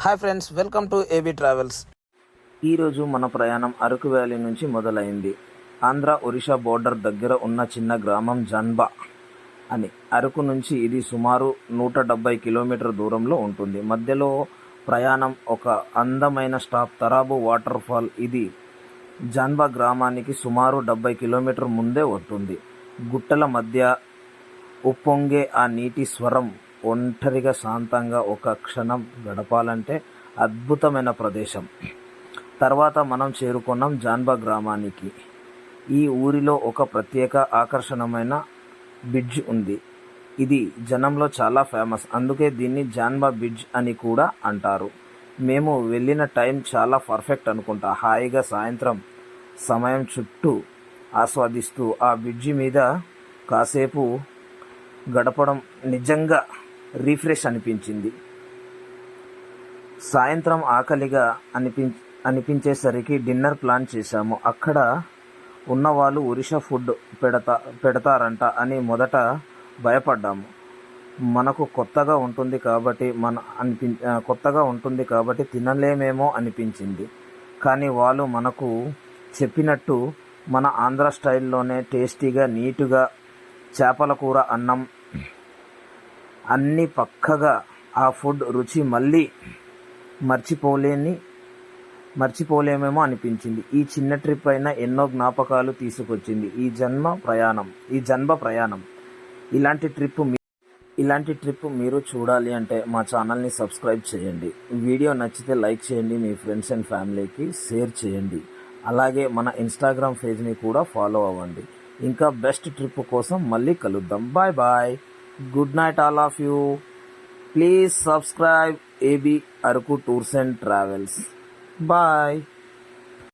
Hi friends, welcome to AB travels. ఈరోజు మన ప్రయాణం అరకు వ్యాలీ నుంచి మొదలైంది. ఆంధ్ర ఒరిస్సా బోర్డర్ దగ్గర ఉన్న చిన్న గ్రామం జన్బా అని. అరకు నుంచి ఇది సుమారు 170 కిలోమీటర్ దూరంలో ఉంటుంది. మధ్యలో ప్రయాణం ఒక అందమైన స్టాప్ తరాబు వాటర్ ఫాల్. ఇది జన్బా గ్రామానికి సుమారు 70 కిలోమీటర్ ముందే ఉంటుంది. గుట్టల మధ్య ఉప్పొంగే ఆ నీటి స్వరం ఒంటరిగా శాంతంగా ఒక క్షణం గడపాలంటే అద్భుతమైన ప్రదేశం. తర్వాత మనం చేరుకున్నాం జాన్బా గ్రామానికి. ఈ ఊరిలో ఒక ప్రత్యేక ఆకర్షణమైన బ్రిడ్జ్ ఉంది. ఇది జనంలో చాలా ఫేమస్, అందుకే దీన్ని జాన్బా బ్రిడ్జ్ అని కూడా అంటారు. మేము వెళ్ళిన టైం చాలా పర్ఫెక్ట్ అనుకుంటా. హాయిగా సాయంత్రం సమయం చుట్టూ ఆస్వాదిస్తూ ఆ బ్రిడ్జి మీద కాసేపు గడపడం నిజంగా రిఫ్రెష్ అనిపించింది. సాయంత్రం ఆకలిగా అనిపించేసరికి డిన్నర్ ప్లాన్ చేశాము. అక్కడ ఉన్నవాళ్ళు ఒరిస్సా ఫుడ్ పెడతారంట అని మొదట భయపడ్డాము. మనకు కొత్తగా ఉంటుంది కాబట్టి తినలేమేమో అనిపించింది. కానీ వాళ్ళు మనకు చెప్పినట్టు మన ఆంధ్ర స్టైల్లోనే టేస్టీగా నీటుగా చేపల కూర, అన్నం అన్నీ పక్కగా. ఆ ఫుడ్ రుచి మళ్ళీ మర్చిపోలేమేమో అనిపించింది. ఈ చిన్న ట్రిప్ అయినా ఎన్నో జ్ఞాపకాలు తీసుకొచ్చింది. ఈ జన్మ ప్రయాణం. ఇలాంటి ట్రిప్ మీరు చూడాలి అంటే మా ఛానల్ని సబ్స్క్రైబ్ చేయండి. వీడియో నచ్చితే లైక్ చేయండి, మీ ఫ్రెండ్స్ అండ్ ఫ్యామిలీకి షేర్ చేయండి. అలాగే మన ఇన్స్టాగ్రామ్ పేజ్ని కూడా ఫాలో అవ్వండి. ఇంకా బెస్ట్ ట్రిప్ కోసం మళ్ళీ కలుద్దాం. Bye bye. Good night all of you. Please subscribe AB Araku tours and travels. Bye.